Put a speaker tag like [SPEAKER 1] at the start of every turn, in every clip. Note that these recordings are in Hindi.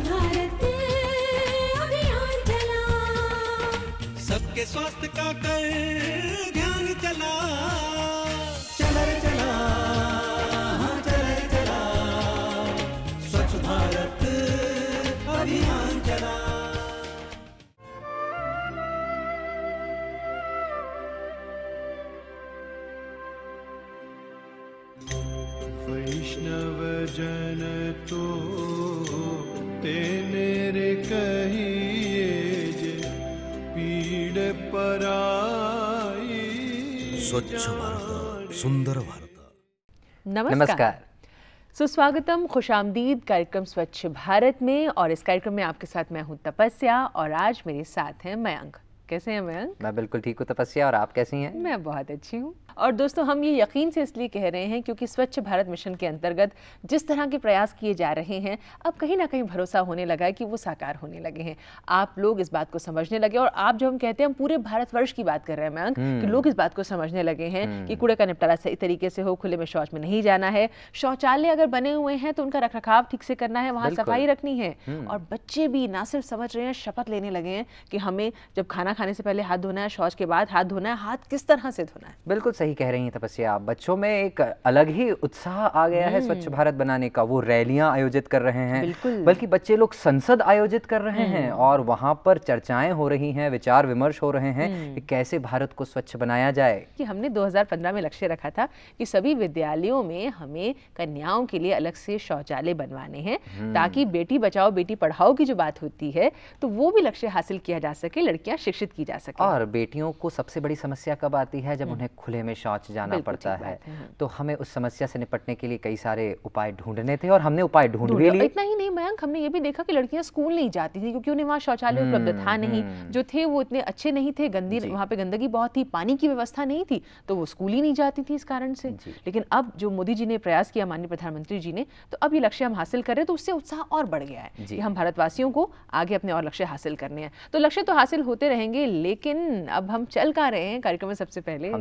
[SPEAKER 1] भारत अभियान चला,
[SPEAKER 2] सबके स्वास्थ्य का कर ध्यान चला, चला रे चला, हाँ चला रे चला, स्वच्छ भारत अभियान चला।
[SPEAKER 3] वैष्णव जन तो तेरे कहिए जे पीड़ पराई।
[SPEAKER 4] स्वच्छ भारत सुंदर भारत।
[SPEAKER 5] नमस्कार। सुस्वागतम, खुशामदीद कार्यक्रम स्वच्छ भारत में। और इस कार्यक्रम में आपके साथ मैं हूं तपस्या और आज मेरे साथ हैं मयंक। कैसे हैं मयंक?
[SPEAKER 6] मैं बिल्कुल ठीक हूँ तपस्या, और आप कैसी हैं?
[SPEAKER 5] मैं बहुत अच्छी हूँ। और दोस्तों, हम ये यकीन से इसलिए कह रहे हैं क्योंकि स्वच्छ भारत मिशन के अंतर्गत जिस तरह के प्रयास किए जा रहे हैं, अब कहीं ना कहीं भरोसा होने लगा है कि वो साकार होने लगे हैं। आप लोग इस बात को समझने लगे, और आप जो हम कहते हैं, हम पूरे भारतवर्ष की बात कर रहे हैं मयंक, कि लोग इस बात को समझने लगे हैं कि कूड़े का निपटारा सही तरीके से हो, खुले में शौच में नहीं जाना है, शौचालय अगर बने हुए हैं तो उनका रखरखाव ठीक से करना है, वहाँ सफाई रखनी है। और बच्चे भी ना सिर्फ समझ रहे हैं, शपथ लेने लगे हैं कि हमें जब खाना खाने से पहले हाथ धोना है, शौच के बाद हाथ धोना है, हाथ किस तरह से धोना है।
[SPEAKER 6] बिल्कुल सही कह रही हैं तपस्या। बच्चों में एक अलग ही उत्साह आ गया है स्वच्छ भारत बनाने का। वो रैलियां आयोजित कर रहे हैं, बल्कि बच्चे लोग संसद आयोजित कर रहे हैं और वहां पर चर्चाएं हो रही हैं, विचार विमर्श हो रहे हैं कि कैसे भारत को स्वच्छ बनाया जाए।
[SPEAKER 5] कि हमने 2015 में लक्ष्य रखा था कि सभी विद्यालयों में हमें कन्याओं के लिए अलग से शौचालय बनवाने हैं, ताकि बेटी बचाओ बेटी पढ़ाओ की जो बात होती है, तो वो भी लक्ष्य हासिल किया जा सके, लड़कियां शिक्षित की जा सके।
[SPEAKER 6] और बेटियों को सबसे बड़ी समस्या कब आती है? जब उन्हें खुले में शौच जाना पड़ता है। तो हमें उस समस्या से निपटने के लिए कई सारे उपाय ढूंढने थे, और हमने उपाय ढूंढ भी लिए।
[SPEAKER 5] इतना ही नहीं मयंक, हमने ये भी देखा कि लड़कियां स्कूल नहीं जाती थी क्योंकि उन्हें वहाँ शौचालय उपलब्ध था नहीं, जो थे वो इतने अच्छे नहीं थे, वहाँ पे गंदगी बहुत थी, पानी की व्यवस्था नहीं थी, तो वो स्कूल ही नहीं जाती थी इस कारण से। लेकिन अब जो मोदी जी ने प्रयास किया, माननीय प्रधानमंत्री जी ने, तो अब ये लक्ष्य हम हासिल कर रहे हैं, तो उससे उत्साह और बढ़ गया है कि हम भारतवासियों को आगे अपने और लक्ष्य हासिल करने हैं। तो लक्ष्य तो हासिल होते रहेंगे, लेकिन अब हम चल कहाँ रहे हैं कार्यक्रम में?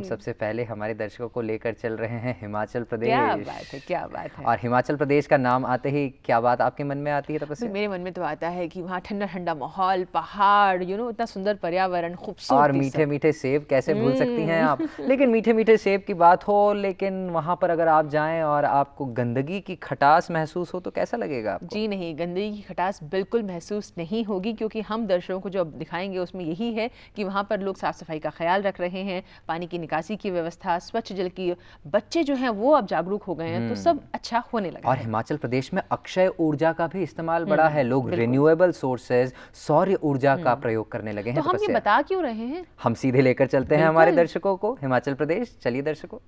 [SPEAKER 5] सबसे पहले
[SPEAKER 6] हमारे दर्शकों को लेकर चल रहे हैं हिमाचल प्रदेश।
[SPEAKER 5] क्या बात है, क्या बात है।
[SPEAKER 6] और हिमाचल प्रदेश का नाम आते ही क्या बात आपके मन में आती है तपस्या?
[SPEAKER 5] मेरे मन में तो आता है कि वहाँ ठंडा ठंडा माहौल, पहाड़, इतना सुंदर पर्यावरण, खूबसूरत,
[SPEAKER 6] और मीठे मीठे सेब कैसे भूल सकती हैं आप। लेकिन मीठे मीठे सेब की बात हो, लेकिन वहाँ पर अगर आप जाएं और आपको गंदगी की खटास महसूस हो तो कैसा लगेगा आपको?
[SPEAKER 5] जी नहीं, गंदगी की खटास बिल्कुल महसूस नहीं होगी, क्योंकि हम दर्शकों को जो अब दिखाएंगे उसमें यही है कि वहाँ पर लोग साफ सफाई का ख्याल रख रहे हैं, पानी की निकासी की व्यवस्था, स्वच्छ जल की, बच्चे जो हैं वो अब जागरूक हो गए हैं, तो सब अच्छा होने लगा।
[SPEAKER 6] और हिमाचल प्रदेश में अक्षय ऊर्जा का भी इस्तेमाल बढ़ा है। लोग रिन्यूएबल सोर्सेज, सौर ऊर्जा का प्रयोग करने लगे हैं।
[SPEAKER 5] तो हम ये बता क्यों रहे हैं?
[SPEAKER 6] हम सीधे लेकर चलते हैं हमारे दर्शकों को हिमाचल प्रदेश। चलिए दर्शकों।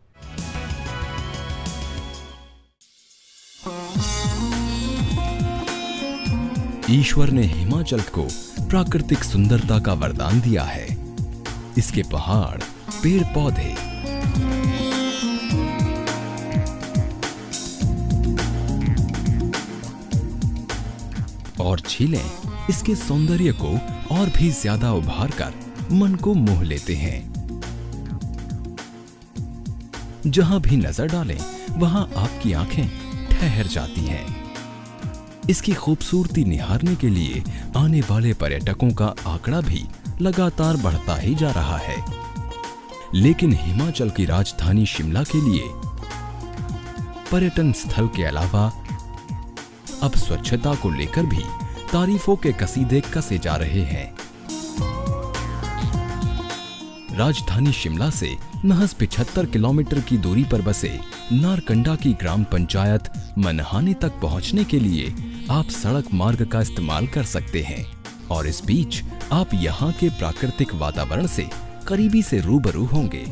[SPEAKER 7] ईश्वर ने हिमाचल को प्राकृतिक सुंदरता का वरदान दिया है। इसके पहाड़, पेड़ पौधे, और झीलें इसके सौंदर्य को और भी ज्यादा उभार कर मन को मोह लेते हैं। जहां भी नजर डालें वहां आपकी आंखें ठहर जाती हैं। इसकी खूबसूरती निहारने के लिए आने वाले पर्यटकों का आंकड़ा भी लगातार बढ़ता ही जा रहा है। लेकिन हिमाचल की राजधानी शिमला के लिए पर्यटन स्थल के अलावा अब स्वच्छता को लेकर भी तारीफों के कसीदे कसे जा रहे हैं। राजधानी शिमला से महज 75 किलोमीटर की दूरी पर बसे नारकंडा की ग्राम पंचायत मनहानी तक पहुंचने के लिए आप सड़क मार्ग का इस्तेमाल कर सकते हैं, और इस बीच आप यहाँ के प्राकृतिक वातावरण से करीबी से रूबरू होंगे,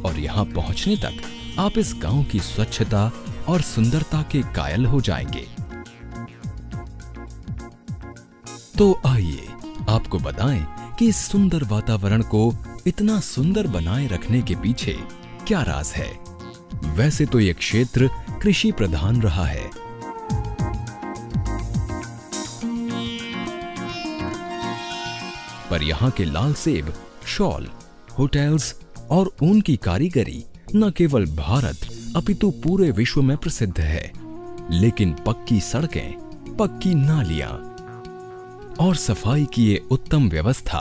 [SPEAKER 7] और यहाँ पहुंचने तक आप इस गांव की स्वच्छता और सुंदरता के कायल हो जाएंगे। तो आइए आपको बताएं कि इस सुंदर वातावरण को इतना सुंदर बनाए रखने के पीछे क्या राज है। वैसे तो ये क्षेत्र कृषि प्रधान रहा है, पर यहाँ के लाल सेब, शॉल, होटल्स और ऊन की कारीगरी न केवल भारत अपितु पूरे विश्व में प्रसिद्ध है। लेकिन पक्की सड़कें, पक्की नालियां, और सफाई की ये उत्तम व्यवस्था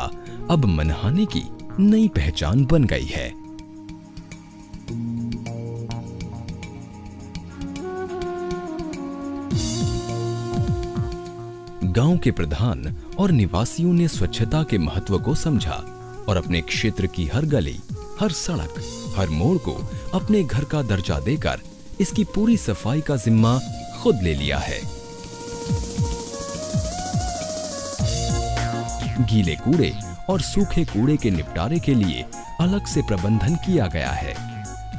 [SPEAKER 7] अब मनहाने की नई पहचान बन गई है। गांव के प्रधान और निवासियों ने स्वच्छता के महत्व को समझा और अपने क्षेत्र की हर गली, हर सड़क, हर मोड़ को अपने घर का दर्जा देकर इसकी पूरी सफाई का जिम्मा खुद ले लिया है। गीले कूड़े और सूखे कूड़े के निपटारे के लिए अलग से प्रबंधन किया गया है।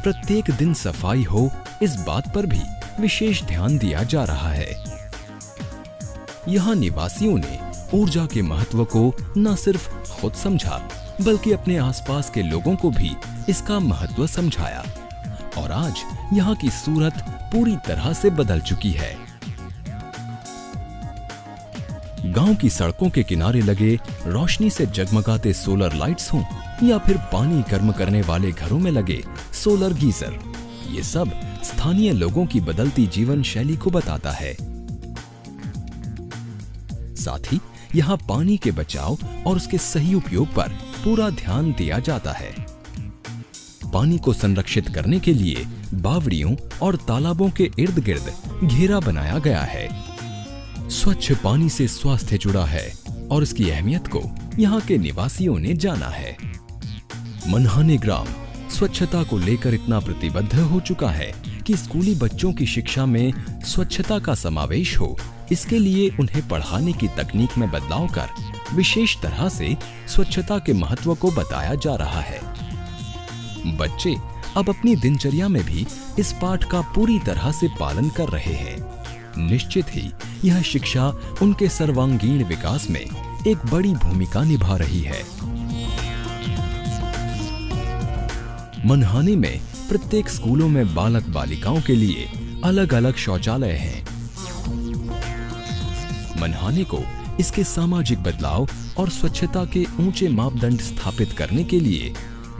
[SPEAKER 7] प्रत्येक दिन सफाई हो, इस बात पर भी विशेष ध्यान दिया जा रहा है। यहाँ निवासियों ने ऊर्जा के महत्व को न सिर्फ खुद समझा, बल्कि अपने आसपास के लोगों को भी इसका महत्व समझाया और आज यहाँ की सूरत पूरी तरह से बदल चुकी है। गांव की सड़कों के किनारे लगे रोशनी से जगमगाते सोलर लाइट्स हों या फिर पानी गर्म करने वाले घरों में लगे सोलर गीजर, ये सब स्थानीय लोगों की बदलती जीवन शैली को बताता है। साथ ही यहाँ पानी के बचाव और उसके सही उपयोग पर पूरा ध्यान दिया जाता है। पानी को संरक्षित करने के लिए बावड़ियों और तालाबों के इर्द गिर्द घेरा बनाया गया है। स्वच्छ पानी से स्वास्थ्य जुड़ा है और इसकी अहमियत को यहाँ के निवासियों ने जाना है। मनहाने ग्राम स्वच्छता को लेकर इतना प्रतिबद्ध हो चुका है कि स्कूली बच्चों की शिक्षा में स्वच्छता का समावेश हो, इसके लिए उन्हें पढ़ाने की तकनीक में बदलाव कर विशेष तरह से स्वच्छता के महत्व को बताया जा रहा है। बच्चे अब अपनी दिनचर्या में भी इस पाठ का पूरी तरह से पालन कर रहे हैं। निश्चित ही यह शिक्षा उनके सर्वांगीण विकास में एक बड़ी भूमिका निभा रही है। मनहाने में प्रत्येक स्कूलों में बालक बालिकाओं के लिए अलग अलग शौचालय हैं। मनहाने को इसके सामाजिक बदलाव और स्वच्छता के ऊंचे मापदंड स्थापित करने के लिए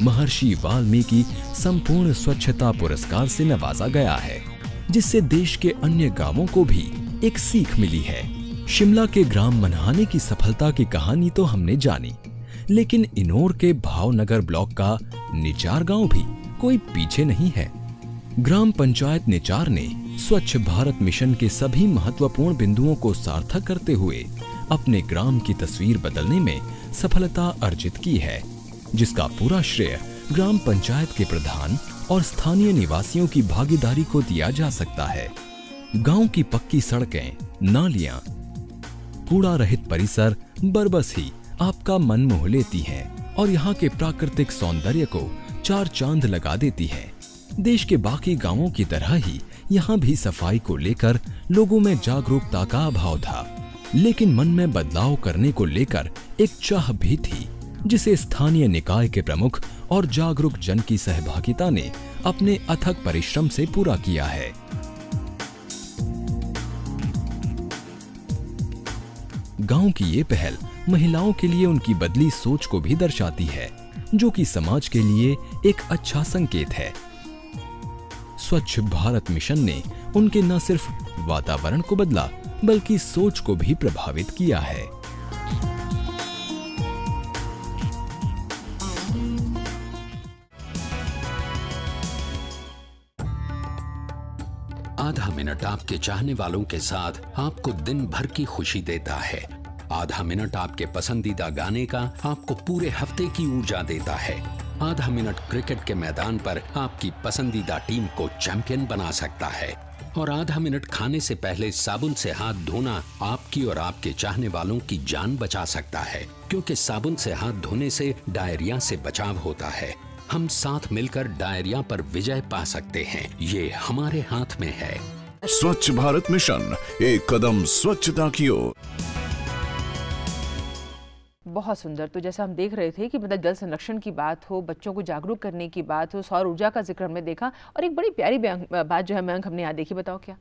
[SPEAKER 7] महर्षि वाल्मीकि संपूर्ण स्वच्छता पुरस्कार से नवाजा गया है, जिससे देश के अन्य गांवों को भी एक सीख मिली है। शिमला के ग्राम मनहाने की सफलता की कहानी तो हमने जानी, लेकिन इनोर के भावनगर ब्लॉक का निचार गांव भी कोई पीछे नहीं है। ग्राम पंचायत निचार ने स्वच्छ भारत मिशन के सभी महत्वपूर्ण बिंदुओं को सार्थक करते हुए अपने ग्राम की तस्वीर बदलने में सफलता अर्जित की है, जिसका पूरा श्रेय ग्राम पंचायत के प्रधान और स्थानीय निवासियों की भागीदारी को दिया जा सकता है। गांव की पक्की सड़कें, नालियां, कूड़ा रहित परिसर बरबस ही आपका मन मोह लेती हैं और यहाँ के प्राकृतिक सौंदर्य को चार चांद लगा देती है। देश के बाकी गांवों की तरह ही यहाँ भी सफाई को लेकर लोगों में जागरूकता का अभाव था, लेकिन मन में बदलाव करने को लेकर एक चाह भी थी, जिसे स्थानीय निकाय के प्रमुख और जागरूक जन की सहभागिता ने अपने अथक परिश्रम से पूरा किया है। गांव की ये पहल महिलाओं के लिए उनकी बदली सोच को भी दर्शाती है, जो कि समाज के लिए एक अच्छा संकेत है। स्वच्छ भारत मिशन ने उनके न सिर्फ वातावरण को बदला, बल्कि सोच को भी प्रभावित किया है।
[SPEAKER 8] आधा मिनट आपके चाहने वालों के साथ आपको दिन भर की खुशी देता है। आधा मिनट आपके पसंदीदा गाने का आपको पूरे हफ्ते की ऊर्जा देता है। आधा मिनट क्रिकेट के मैदान पर आपकी पसंदीदा टीम को चैंपियन बना सकता है। और आधा मिनट खाने से पहले साबुन से हाथ धोना आपकी और आपके चाहने वालों की जान बचा सकता है, क्योंकि साबुन से हाथ धोने से डायरिया से बचाव होता है। हम साथ मिलकर डायरिया पर विजय पा सकते हैं, ये हमारे हाथ में है।
[SPEAKER 9] स्वच्छ भारत मिशन, एक कदम स्वच्छता की ओर।
[SPEAKER 5] बहुत सुंदर। तो जैसा हम देख रहे थे कि मतलब जल संरक्षण की बात हो, बच्चों को जागरूक करने की बात हो, सौर ऊर्जा का जिक्र हमने देखा, और एक बड़ी प्यारी बात जो है मयंक हमने यहाँ देखी, बताओ क्या?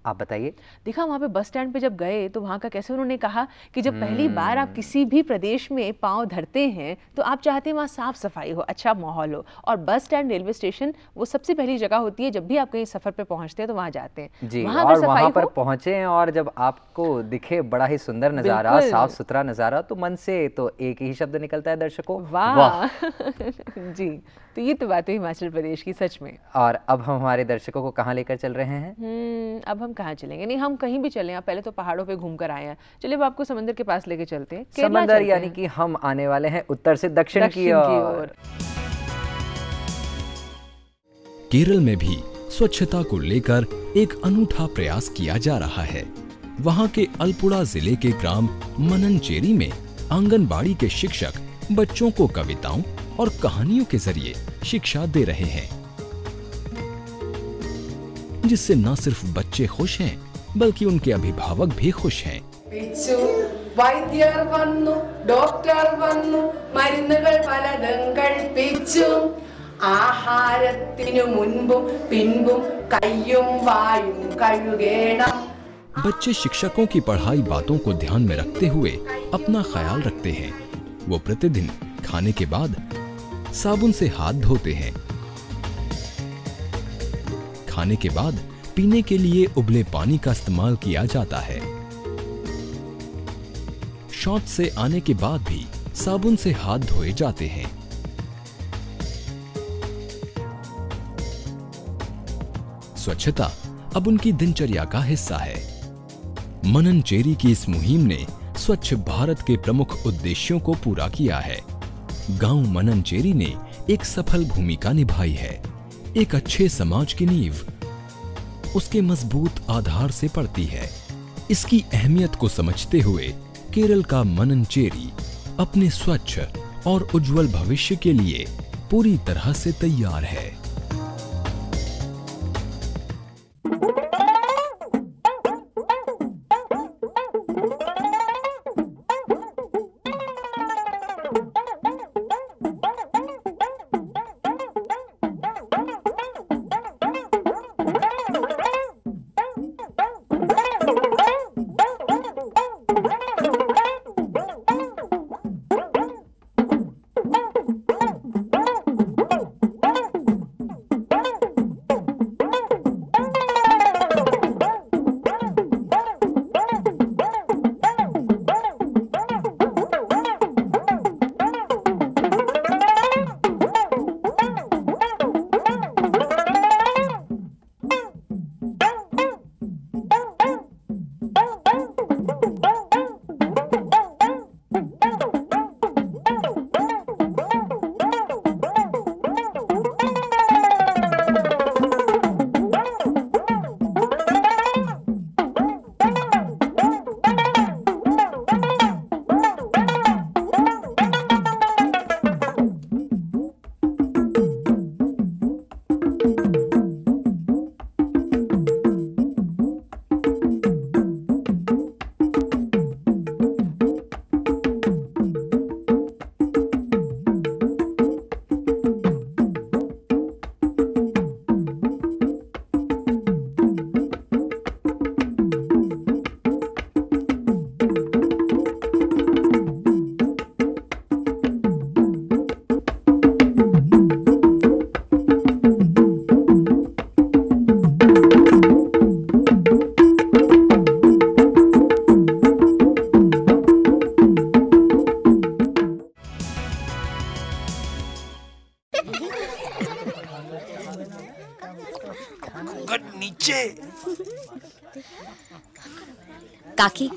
[SPEAKER 6] आप बताइए।
[SPEAKER 5] देखा वहाँ पे बस स्टैंड पे जब गए तो वहाँ का कैसे उन्होंने कहा कि जब पहली बार आप किसी भी प्रदेश में पांव धरते हैं तो आप चाहते हैं वहाँ साफ सफाई हो, अच्छा माहौल हो, और बस स्टैंड, रेलवे स्टेशन वो सबसे पहली जगह होती है जब भी आप कहीं सफर पे पहुँचते हैं तो वहाँ जाते हैं
[SPEAKER 6] जी।
[SPEAKER 5] वहाँ
[SPEAKER 6] और वहाँ पर पहुँचे और जब आपको दिखे बड़ा ही सुंदर नज़ारा, साफ सुथरा नज़ारा, तो मन से तो एक ही शब्द निकलता है दर्शकों,
[SPEAKER 5] वाह। जी, तो ये तो बात है हिमाचल प्रदेश की सच में।
[SPEAKER 6] और अब हम हमारे दर्शकों को कहाँ लेकर चल रहे हैं?
[SPEAKER 5] अब हम कहाँ चलेंगे? नहीं, हम कहीं भी चलें, आप पहले तो पहाड़ों पे घूम कर आए हैं, चलिए अब आपको समंदर के पास लेके चलते हैं।
[SPEAKER 6] समंदर यानी कि हम आने वाले हैं उत्तर से दक्षिण की ओर।
[SPEAKER 7] केरल में भी स्वच्छता को लेकर एक अनूठा प्रयास किया जा रहा है। वहाँ के अल्पुड़ा जिले के ग्राम मननचेरी में आंगनबाड़ी के शिक्षक बच्चों को कविताओं और कहानियों के जरिए शिक्षा दे रहे हैं, जिससे न सिर्फ बच्चे खुश हैं बल्कि उनके अभिभावक भी खुश हैं।
[SPEAKER 10] വൈദ്യർ വന്നു, ഡോക്ടർ വന്നു, മരുന്നുകൾ പലതും കഴിപ്പിച്ചു, ആഹാരത്തിനു മുൻപും പിൻപും കയ്യും വായും കഴുകേണം।
[SPEAKER 7] बच्चे शिक्षकों की पढ़ाई बातों को ध्यान में रखते हुए अपना ख्याल रखते हैं। वो प्रतिदिन खाने के बाद साबुन से हाथ धोते हैं। खाने के बाद पीने के लिए उबले पानी का इस्तेमाल किया जाता है। शौच से आने के बाद भी साबुन से हाथ धोए जाते हैं। स्वच्छता अब उनकी दिनचर्या का हिस्सा है। मननचेरी की इस मुहिम ने स्वच्छ भारत के प्रमुख उद्देश्यों को पूरा किया है। गांव मननचेरी ने एक सफल भूमिका निभाई है। एक अच्छे समाज की नींव उसके मजबूत आधार से पड़ती है। इसकी अहमियत को समझते हुए केरल का मननचेरी अपने स्वच्छ और उज्जवल भविष्य के लिए पूरी तरह से तैयार है।
[SPEAKER 11] काकी,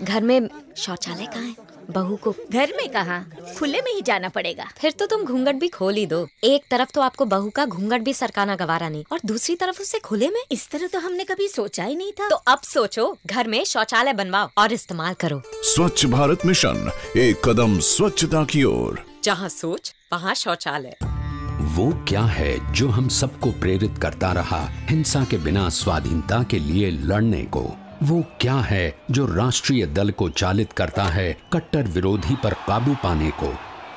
[SPEAKER 11] घर में शौचालय कहाँ है? बहू को
[SPEAKER 12] घर में कहाँ, खुले में ही जाना पड़ेगा।
[SPEAKER 11] फिर तो तुम घूंघट भी खोल ही दो। एक तरफ तो आपको बहू का घूंघट भी सरकाना गवारा नहीं, और दूसरी तरफ उसे खुले में।
[SPEAKER 12] इस तरह तो हमने कभी सोचा ही नहीं था।
[SPEAKER 11] तो अब सोचो, घर में शौचालय बनवाओ और इस्तेमाल करो।
[SPEAKER 9] स्वच्छ भारत मिशन, एक कदम स्वच्छता की ओर।
[SPEAKER 11] जहाँ सोच वहाँ शौचालय।
[SPEAKER 8] वो क्या है जो हम सबको प्रेरित करता रहा हिंसा के बिना स्वाधीनता के लिए लड़ने को? वो क्या है जो राष्ट्रीय दल को चालित करता है कट्टर विरोधी पर काबू पाने को?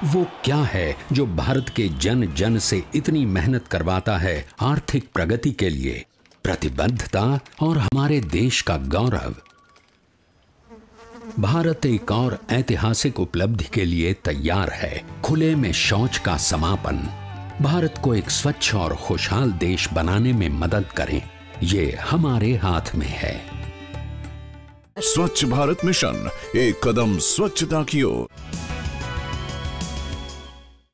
[SPEAKER 8] वो क्या है जो भारत के जन जन से इतनी मेहनत करवाता है आर्थिक प्रगति के लिए? प्रतिबद्धता और हमारे देश का गौरव। भारत एक और ऐतिहासिक उपलब्धि के लिए तैयार है। खुले में शौच का समापन। भारत को एक स्वच्छ और खुशहाल देश बनाने में मदद करें, ये हमारे हाथ में है।
[SPEAKER 9] स्वच्छ भारत मिशन, एक कदम स्वच्छता की ओर।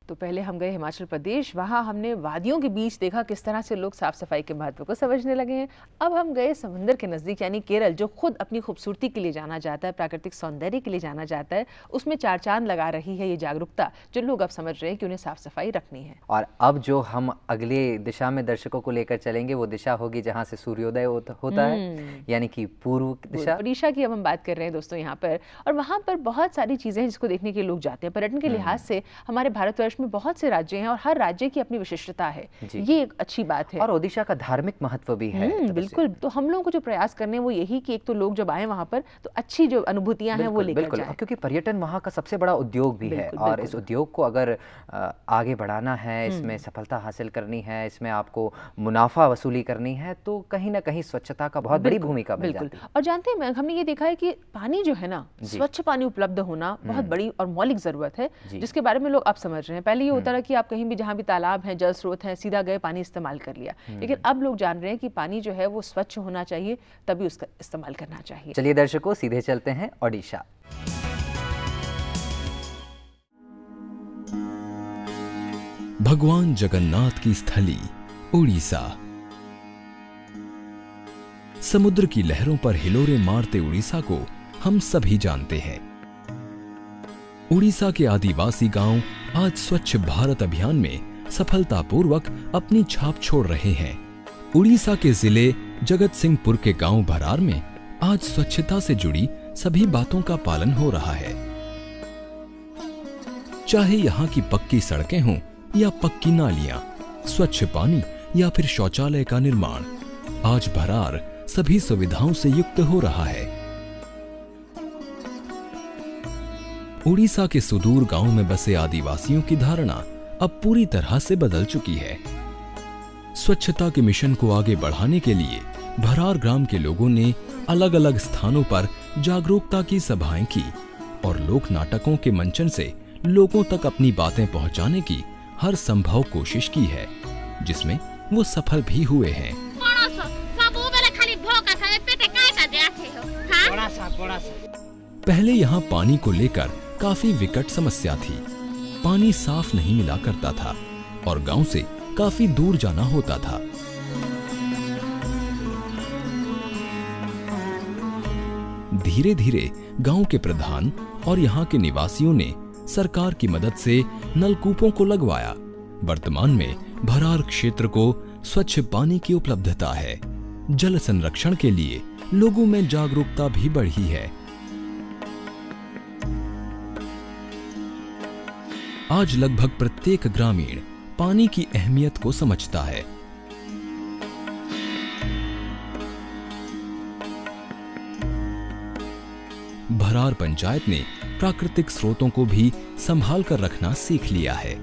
[SPEAKER 5] तो पहले हम गए हिमाचल प्रदेश, वहाँ हमने वादियों के बीच देखा किस तरह से लोग साफ सफाई के महत्व को समझने लगे हैं। अब हम गए समंदर के नज़दीक यानी केरल, जो खुद अपनी खूबसूरती के लिए जाना जाता है, प्राकृतिक सौंदर्य के लिए जाना जाता है। उसमें चार चांद लगा रही है ये जागरूकता, जो लोग अब समझ रहे हैं कि उन्हें साफ सफाई रखनी है।
[SPEAKER 6] और अब जो हम अगले दिशा में दर्शकों को लेकर चलेंगे वो दिशा होगी जहाँ से सूर्योदय होता है, यानी कि पूर्व दिशा।
[SPEAKER 5] ओडिशा की अब हम बात कर रहे हैं दोस्तों यहाँ पर, और वहाँ पर बहुत सारी चीज़ें हैं जिसको देखने के लोग जाते हैं। पर्यटन के लिहाज से हमारे भारतवर्ष में बहुत से राज्य हैं और हर राज्य की अपनी विशिष्टता है, ये एक अच्छी बात है।
[SPEAKER 6] और ओडिशा का धार्मिक महत्व भी है।
[SPEAKER 5] बिल्कुल। तो हम लोगों को जो प्रयास करने हैं वो यही कि एक तो लोग जब आए वहाँ पर तो अच्छी जो अनुभूतियां हैं वो लेकर जाएं।
[SPEAKER 6] क्योंकि पर्यटन वहाँ का सबसे बड़ा उद्योग भी है, और इस उद्योग को अगर आगे बढ़ाना है, इसमें सफलता हासिल करनी है, इसमें आपको मुनाफा वसूली करनी है, तो कहीं ना कहीं स्वच्छता का बहुत बड़ी भूमिका बन जाती है।
[SPEAKER 5] और जानते हैं, हमने ये देखा है कि पानी जो है ना, स्वच्छ पानी उपलब्ध होना बहुत बड़ी और मौलिक जरूरत है, जिसके बारे में लोग अब समझ रहे हैं। पहले ये होता रहा कि आप कहीं भी जहाँ भी तालाब है, जल स्रोत है, सीधा गए पानी इस्तेमाल कर लिया, लेकिन अब लोग जान रहे हैं कि पानी जो है वो स्वच्छ होना चाहिए, तभी उसका इस्तेमाल करना चाहिए।
[SPEAKER 6] चलिए दर्शकों, सीधे चलते हैं ओडिशा।
[SPEAKER 7] भगवान जगन्नाथ की स्थली उड़ीसा। समुद्र की लहरों पर हिलोरे मारते उड़ीसा को हम सभी जानते हैं। उड़ीसा के आदिवासी गांव आज स्वच्छ भारत अभियान में सफलतापूर्वक अपनी छाप छोड़ रहे हैं। उड़ीसा के जिले जगत सिंहपुर के गांव भरार में आज स्वच्छता से जुड़ी सभी बातों का पालन हो रहा है। चाहे यहाँ की पक्की सड़कें हों या पक्की नालियां, स्वच्छ पानी या फिर शौचालय का निर्माण, आज भरार सभी सुविधाओं से युक्त हो रहा है। उड़ीसा के सुदूर गांव में बसे आदिवासियों की धारणा अब पूरी तरह से बदल चुकी है। स्वच्छता के मिशन को आगे बढ़ाने के लिए भरार ग्राम के लोगों ने अलग अलग स्थानों पर जागरूकता की सभाएं की और लोक नाटकों के मंचन से लोगों तक अपनी बातें पहुंचाने की हर संभव कोशिश की है, जिसमें वो सफल भी हुए हैं। पहले यहाँ पानी को लेकर काफी विकट समस्या थी। पानी साफ नहीं मिला करता था और गांव से काफी दूर जाना होता था। धीरे धीरे गांव के प्रधान और यहाँ के निवासियों ने सरकार की मदद से नलकूपों को लगवाया। वर्तमान में भरार क्षेत्र को स्वच्छ पानी की उपलब्धता है। जल संरक्षण के लिए लोगों में जागरूकता भी बढ़ी है। आज लगभग प्रत्येक ग्रामीण पानी की अहमियत को समझता है। भरार पंचायत ने प्राकृतिक स्रोतों को भी संभाल कर रखना सीख लिया है।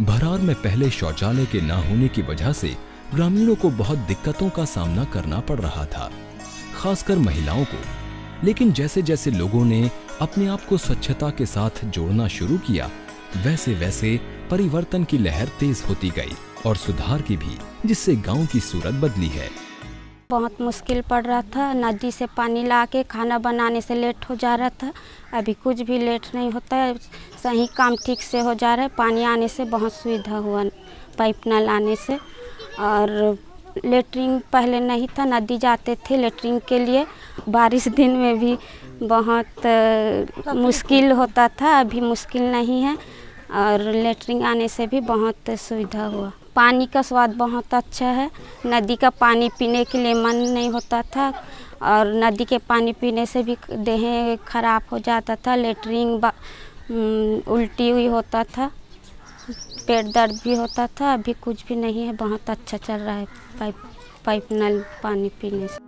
[SPEAKER 7] भरार में पहले शौचालय के न होने की वजह से ग्रामीणों को बहुत दिक्कतों का सामना करना पड़ रहा था, खासकर महिलाओं को। लेकिन जैसे जैसे लोगों ने अपने आप को स्वच्छता के साथ जोड़ना शुरू किया, वैसे वैसे परिवर्तन की लहर तेज होती गई और सुधार की भी, जिससे गांव की सूरत बदली है।
[SPEAKER 13] बहुत मुश्किल पड़ रहा था, नदी से पानी लाके खाना बनाने से लेट हो जा रहा था। अभी कुछ भी लेट नहीं होता है, सही काम ठीक से हो जा रहा है। पानी आने से बहुत सुविधा हुआ, पाइप नल आने से। और लेटरिन पहले नहीं था, नदी जाते थे लेटरिन के लिए, बारिश दिन में भी बहुत मुश्किल होता था। अभी मुश्किल नहीं है और लेटरिन आने से भी बहुत सुविधा हुआ। पानी का स्वाद बहुत अच्छा है। नदी का पानी पीने के लिए मन नहीं होता था और नदी के पानी पीने से भी देह खराब हो जाता था, लेटरिन उल्टी हुई होता था, पेट दर्द भी होता था। अभी कुछ भी नहीं है, बहुत अच्छा चल रहा है पाइप नल पानी पीने से।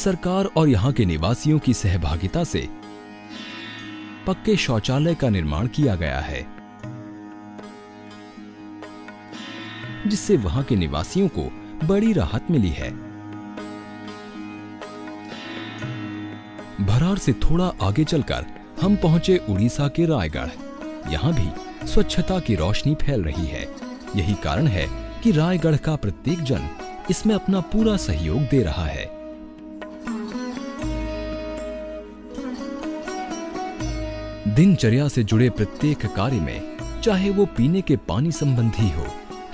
[SPEAKER 7] सरकार और यहाँ के निवासियों की सहभागिता से पक्के शौचालय का निर्माण किया गया है, जिससे वहां के निवासियों को बड़ी राहत मिली है। भरार से थोड़ा आगे चलकर हम पहुंचे उड़ीसा के रायगढ़। यहाँ भी स्वच्छता की रोशनी फैल रही है। यही कारण है कि रायगढ़ का प्रत्येक जन इसमें अपना पूरा सहयोग दे रहा है। दिनचर्या से जुड़े प्रत्येक कार्य में, चाहे वो पीने के पानी संबंधी हो,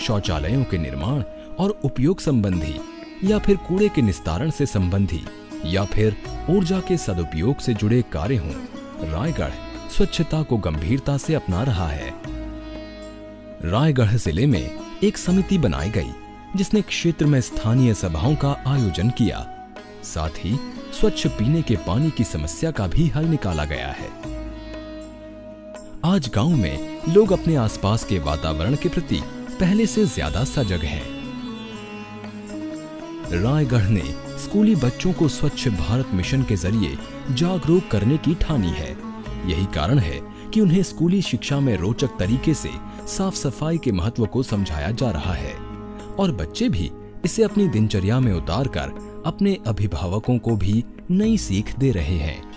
[SPEAKER 7] शौचालयों के निर्माण और उपयोग संबंधी, या फिर कूड़े के निस्तारण से संबंधी, या फिर ऊर्जा के सदुपयोग से जुड़े कार्य हों, रायगढ़ स्वच्छता को गंभीरता से अपना रहा है। रायगढ़ जिले में एक समिति बनाई गई जिसने क्षेत्र में स्थानीय सभाओं का आयोजन किया। साथ ही स्वच्छ पीने के पानी की समस्या का भी हल निकाला गया है। आज गांव में लोग अपने आसपास के वातावरण के प्रति पहले से ज्यादा सजग हैं। रायगढ़ ने स्कूली बच्चों को स्वच्छ भारत मिशन के जरिए जागरूक करने की ठानी है। यही कारण है कि उन्हें स्कूली शिक्षा में रोचक तरीके से साफ सफाई के महत्व को समझाया जा रहा है और बच्चे भी इसे अपनी दिनचर्या में उतारकर अपने अभिभावकों को भी नई सीख दे रहे हैं।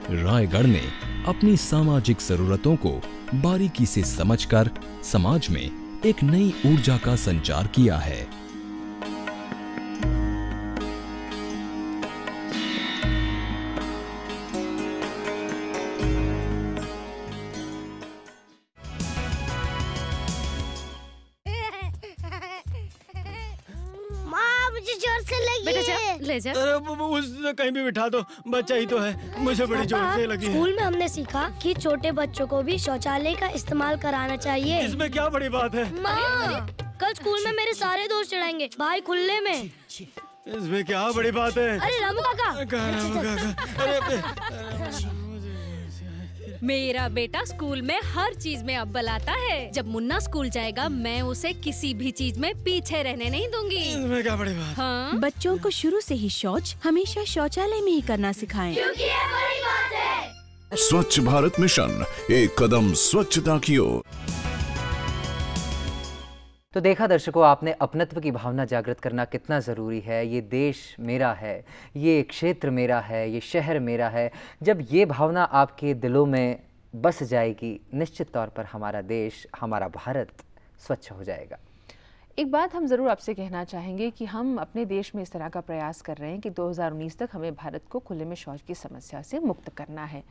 [SPEAKER 7] रायगढ़ ने अपनी सामाजिक जरूरतों को बारीकी से समझकर समाज में एक नई ऊर्जा का संचार किया है।
[SPEAKER 14] ले जा।
[SPEAKER 15] अरे उससे कहीं भी बिठा दो, बच्चा ही तो है, मुझे बड़ी जोर से लगी है।
[SPEAKER 14] स्कूल में हमने सीखा कि छोटे बच्चों को भी शौचालय का इस्तेमाल कराना चाहिए।
[SPEAKER 15] इसमें क्या बड़ी बात है?
[SPEAKER 14] कल स्कूल में मेरे सारे दोस्त चढ़ाएंगे भाई खुले में।
[SPEAKER 15] इसमें क्या बड़ी बात है?
[SPEAKER 14] अरे रामू काका।
[SPEAKER 16] मेरा बेटा स्कूल में हर चीज में अव्वल आता है। जब मुन्ना स्कूल जाएगा मैं उसे किसी भी चीज में पीछे रहने नहीं दूंगी।
[SPEAKER 15] इसमें क्या बड़ी बात?
[SPEAKER 16] हाँ?
[SPEAKER 17] बच्चों को शुरू से ही शौच हमेशा शौचालय में ही करना सिखाएं।
[SPEAKER 14] क्योंकि ये बड़ी बात है।
[SPEAKER 9] स्वच्छ भारत मिशन, एक कदम स्वच्छता की ओर।
[SPEAKER 6] तो देखा दर्शकों, आपने अपनत्व की भावना जागृत करना कितना ज़रूरी है। ये देश मेरा है, ये क्षेत्र मेरा है, ये शहर मेरा है। जब ये भावना आपके दिलों में बस जाएगी, निश्चित तौर पर हमारा देश, हमारा भारत स्वच्छ हो जाएगा।
[SPEAKER 5] एक बात हम ज़रूर आपसे कहना चाहेंगे कि हम अपने देश में इस तरह का प्रयास कर रहे हैं कि 2019 तक हमें भारत को खुले में शौच की समस्या से मुक्त करना है।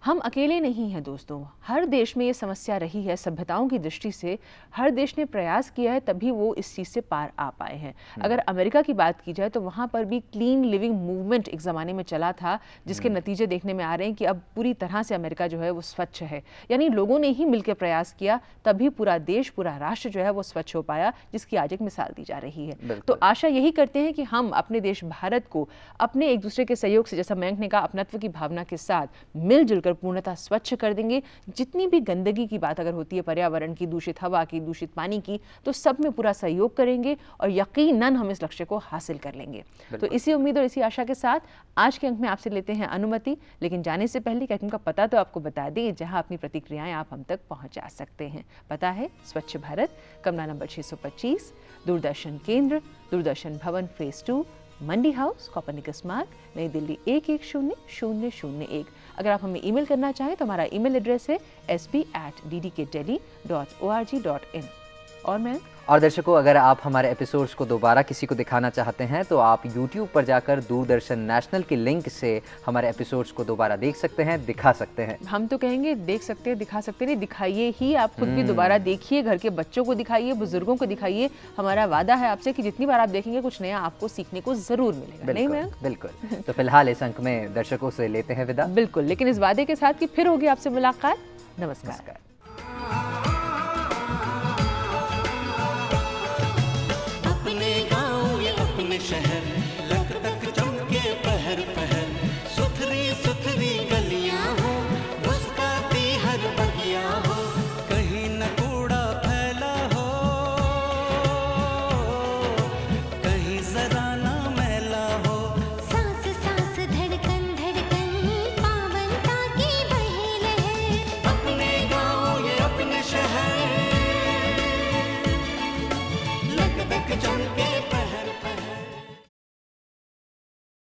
[SPEAKER 5] हम अकेले नहीं हैं दोस्तों, हर देश में ये समस्या रही है। सभ्यताओं की दृष्टि से हर देश ने प्रयास किया है, तभी वो इस चीज़ से पार आ पाए हैं। अगर अमेरिका की बात की जाए तो वहाँ पर भी क्लीन लिविंग मूवमेंट एक ज़माने में चला था, जिसके नतीजे देखने में आ रहे हैं कि अब पूरी तरह से अमेरिका जो है वो स्वच्छ है। यानी लोगों ने ही मिलकर प्रयास किया, तभी पूरा देश, पूरा राष्ट्र जो है वो स्वच्छ हो पाया, जिसकी आज एक मिसाल दी जा रही है। तो आशा यही करते हैं कि हम अपने देश भारत को अपने एक दूसरे के सहयोग से, जैसा मयंक ने कहा, अपनत्व की भावना के साथ मिलजुल कर पूर्णतः स्वच्छ कर देंगे। जितनी भी गंदगी की बात अगर होती है, पर्यावरण की, दूषित हवा की, दूषित पानी की, तो सब में पूरा सहयोग करेंगे और यकीनन हम इस लक्ष्य को हासिल कर लेंगे। तो इसी उम्मीद और इसी आशा के साथ आज के अंक में आपसे लेते हैं अनुमति। लेकिन जाने से पहले कार्यक्रम का पता तो आपको बता दें, जहां अपनी प्रतिक्रियाएं आप हम तक पहुंचा सकते हैं। पता है स्वच्छ भारत, कमरा नंबर 625, दूरदर्शन केंद्र, दूरदर्शन भवन फेज 2, मंडी हाउस, कोपरनिकस मार्ग, नई दिल्ली 110001। अगर आप हमें ईमेल करना चाहें तो हमारा ईमेल एड्रेस है sp@ddkdelhi.org.in। और
[SPEAKER 6] दर्शकों, अगर आप हमारे एपिसोड्स को दोबारा किसी को दिखाना चाहते हैं तो आप YouTube पर जाकर दूरदर्शन नेशनल के लिंक से हमारे एपिसोड्स को दोबारा देख सकते हैं, दिखा सकते हैं।
[SPEAKER 5] हम तो कहेंगे देख सकते हैं, दिखा सकते नहीं, दिखाइए ही। आप खुद भी दोबारा देखिए, घर के बच्चों को दिखाइए, बुजुर्गों को दिखाइए। हमारा वादा है आपसे कि जितनी बार आप देखेंगे कुछ नया आपको सीखने को जरूर मिलेगा। नहीं मैम?
[SPEAKER 6] बिल्कुल। तो फिलहाल इस अंक में दर्शकों से लेते हैं विदा।
[SPEAKER 5] बिल्कुल, लेकिन इस वादे के साथ कि फिर होगी आपसे मुलाकात। नमस्कार।